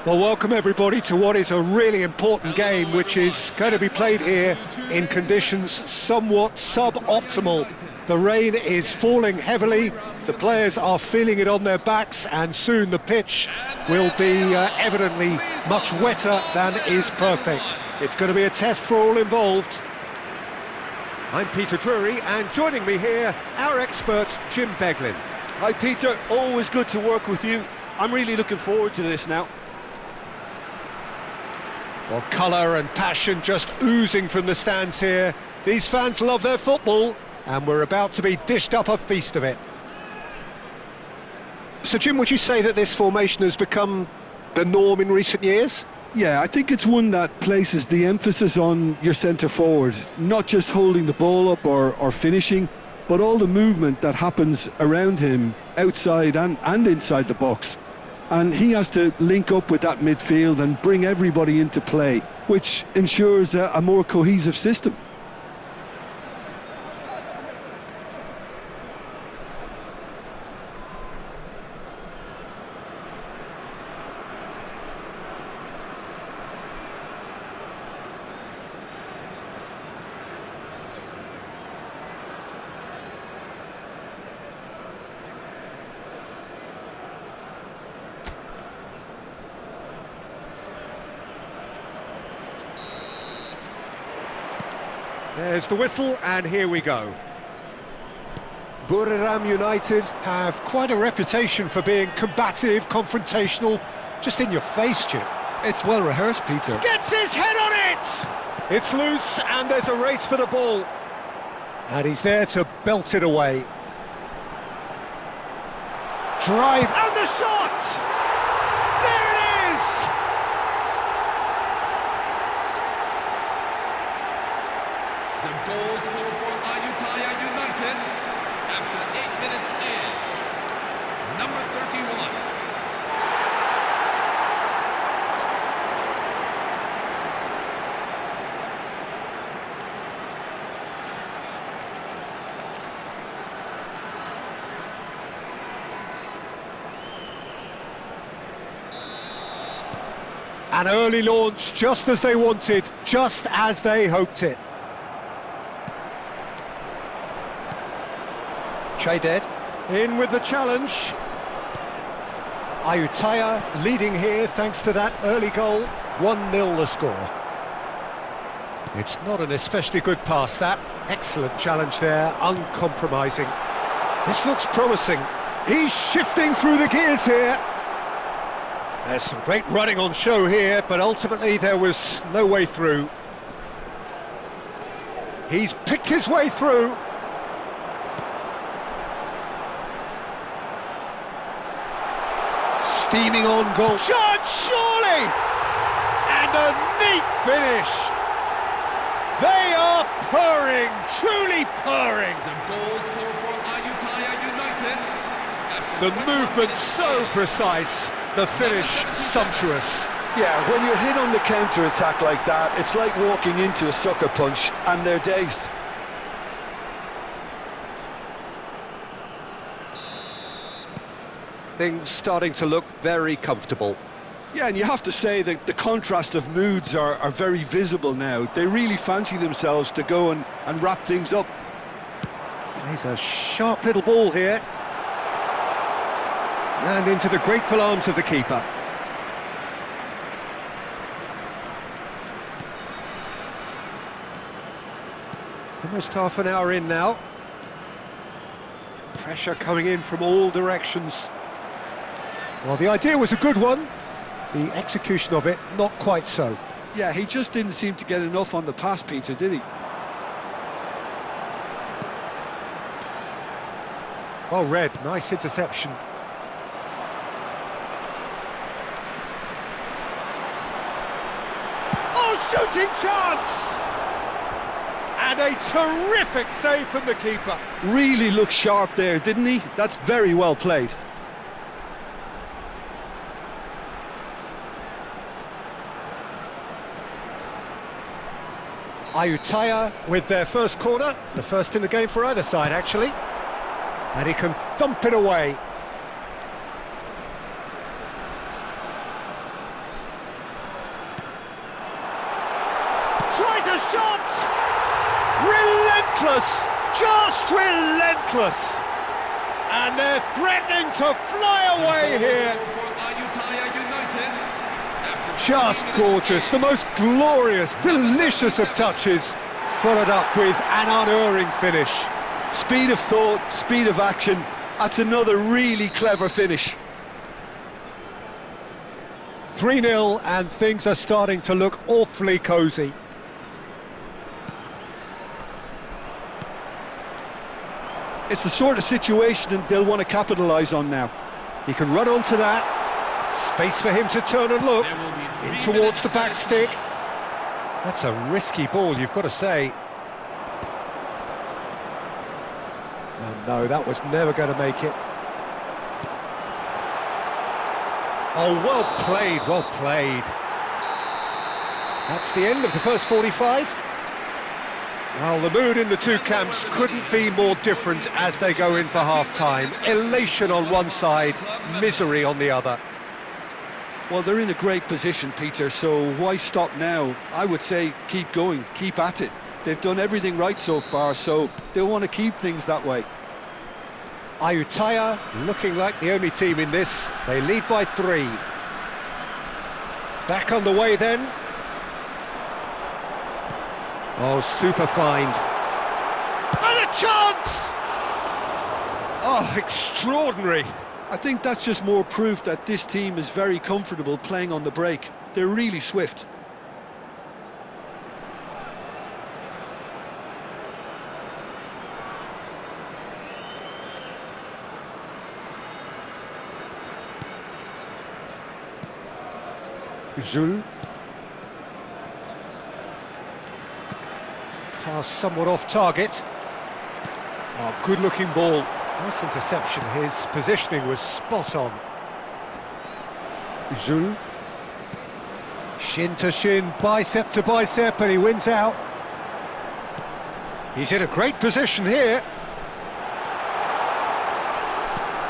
Well, welcome everybody to what is a really important game, which is going to be played here in conditions somewhat suboptimal. The rain is falling heavily, the players are feeling it on their backs, and soon the pitch will be evidently much wetter than is perfect. It's going to be a test for all involved. I'm Peter Drury, and joining me here, our expert, Jim Beglin. Hi Peter, always good to work with you. I'm really looking forward to this now. Well, colour and passion just oozing from the stands here. These fans love their football, and we're about to be dished up a feast of it. So, Jim, would you say that this formation has become the norm in recent years? Yeah, I think it's one that places the emphasis on your centre forward, not just holding the ball up or finishing, but all the movement that happens around him, outside and inside the box. And he has to link up with that midfield and bring everybody into play, which ensures a more cohesive system. There's the whistle, and here we go. Buriram United have quite a reputation for being combative, confrontational, just in your face, Jim. It's well rehearsed, Peter. Gets his head on it! It's loose, and there's a race for the ball. And he's there to belt it away. Drive, and the shot! There it is! The goal scored for Ayutthaya United after 8 minutes is number 31. An early launch, just as they wanted, just as they hoped it. Dead. In with the challenge. Ayutthaya leading here thanks to that early goal. 1-0 the score. It's not an especially good pass, that. Excellent challenge there, uncompromising. This looks promising. He's shifting through the gears here. There's some great running on show here, but ultimately there was no way through. He's picked his way through. Steaming on goal. Shot, surely! And a neat finish. They are purring, truly purring. The goal scored for Ayutthaya United. The movement so precise, the finish sumptuous. Yeah, when you're hit on the counter-attack like that, it's like walking into a sucker punch and they're dazed. Things starting to look very comfortable. Yeah, and you have to say that the contrast of moods are very visible now. They really fancy themselves to go and wrap things up. Plays a sharp little ball here. And into the grateful arms of the keeper. Almost half an hour in now. Pressure coming in from all directions. Well, the idea was a good one. The execution of it, not quite so. Yeah, he just didn't seem to get enough on the pass, Peter, did he? Well read, nice interception. Oh, shooting chance! And a terrific save from the keeper. Really looked sharp there, didn't he? That's very well played. Ayutthaya with their first corner, the first in the game for either side actually, and he can thump it away. tries a shot! Relentless! Just relentless! And they're threatening to fly away here. Just gorgeous, the most glorious, delicious of touches, followed up with an unerring finish. Speed of thought, speed of action. That's another really clever finish. 3-0 and things are starting to look awfully cosy. It's the sort of situation that they'll want to capitalise on now. He can run onto that. Space for him to turn and look in towards the back stick. That's a risky ball, you've got to say. Oh no, that was never going to make it. Oh, well played, well played. That's the end of the first 45. Well, the mood in the two camps couldn't be more different as they go in for half-time. Elation on one side, misery on the other. Well, they're in a great position, Peter, so why stop now? I would say keep going, keep at it. They've done everything right so far, so they'll want to keep things that way. Ayutthaya looking like the only team in this. They lead by 3. Back on the way then. Oh, super find. And a chance! Oh, extraordinary. I think that's just more proof that this team is very comfortable playing on the break. They're really swift. Zul. Pass somewhat off target. Oh, good-looking ball. Nice interception. His positioning was spot on. Zul. Shin to shin, bicep to bicep, and he wins out. He's in a great position here.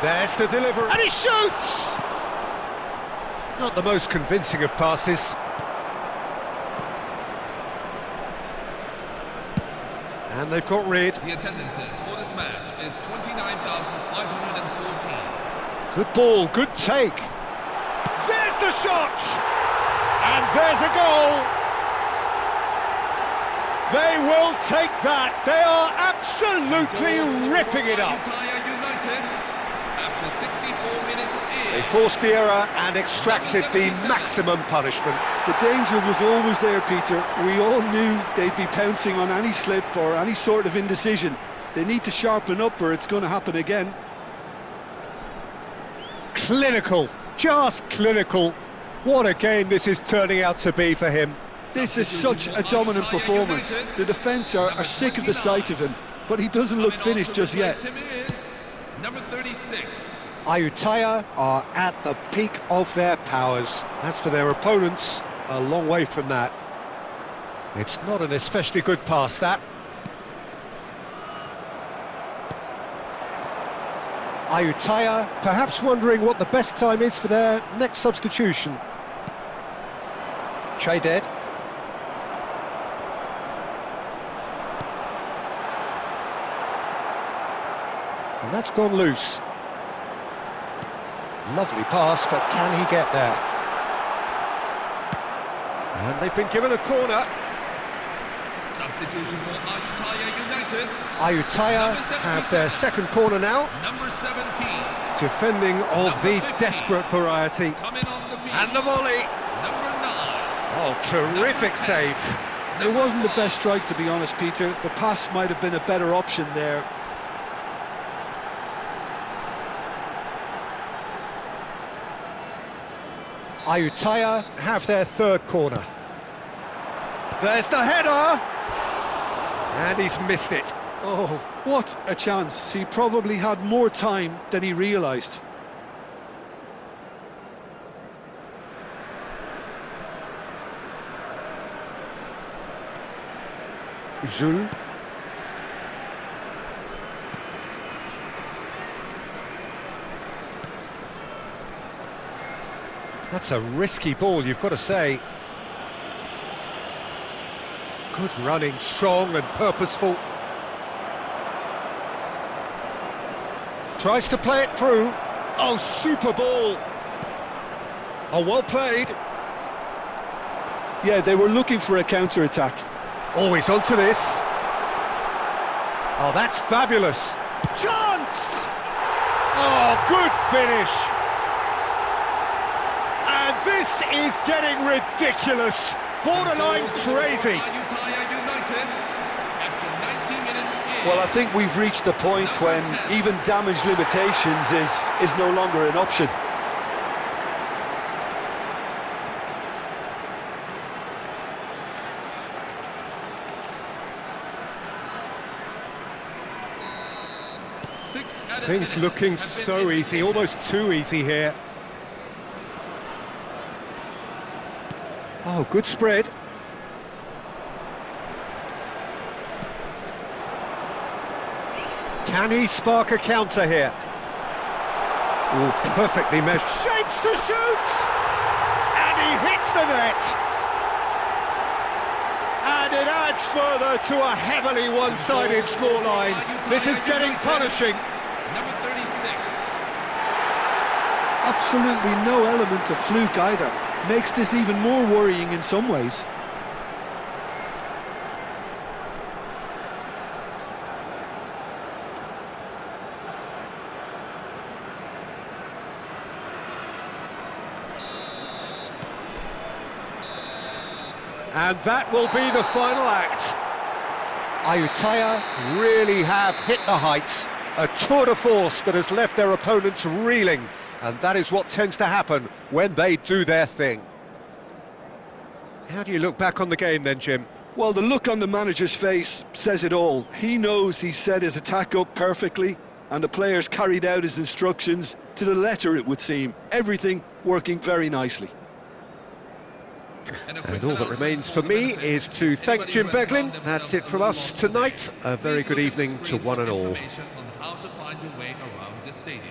There's the delivery. And he shoots! Not the most convincing of passes. And they've got rid. The attendances for this match is 29,514. Good ball, good take. There's the shot! And there's a goal! They will take that. They are absolutely ripping it up. After 64 minutes They forced the error and extracted the maximum punishment. The danger was always there, Peter. We all knew they'd be pouncing on any slip or any sort of indecision. They need to sharpen up or it's going to happen again. Clinical, just clinical. What a game this is turning out to be for him. This is such a dominant performance. The defence are sick of the sight of him, but he doesn't look finished just yet. Number 36. Ayutthaya are at the peak of their powers. As for their opponents, a long way from that. It's not an especially good pass, that. Ayutthaya perhaps wondering what the best time is for their next substitution. Dead. And that's gone loose. Lovely pass, but can he get there? And they've been given a corner. Substitution for Ayutthaya United. Ayutthaya have their second corner now. Number 17. Defending of the desperate variety. Coming on the beat. And the volley. Number 9. Oh, terrific save. It wasn't the best strike, to be honest, Peter. The pass might have been a better option there. Ayutthaya have their third corner. There's the header! And he's missed it. Oh, what a chance. He probably had more time than he realised. Zul. That's a risky ball, you've got to say. Good running, strong and purposeful. Tries to play it through. Oh, super ball. Oh, well played. Yeah, they were looking for a counter-attack. Oh, he's onto this. Oh, that's fabulous. Chance! Oh, good finish. And this is getting ridiculous. Borderline crazy. Well, I think we've reached the point when even damage limitations is no longer an option. Things looking so easy, almost too easy here. Oh, good spread. Can he spark a counter here? Oh, perfectly measured. Shapes to shoot! And he hits the net! And it adds further to a heavily one-sided scoreline. This is getting punishing. Number 36. Absolutely no element of fluke either. Makes this even more worrying in some ways. And that will be the final act. Ayutthaya really have hit the heights. A tour de force that has left their opponents reeling. And that is what tends to happen when they do their thing. How do you look back on the game then, Jim? Well, the look on the manager's face says it all. He knows he set his attack up perfectly, and the players carried out his instructions to the letter, it would seem. Everything working very nicely. And all that remains for me is to thank Jim Beglin. That's it from us tonight. A very good evening to one and all. Information on how to find your way around the stadium.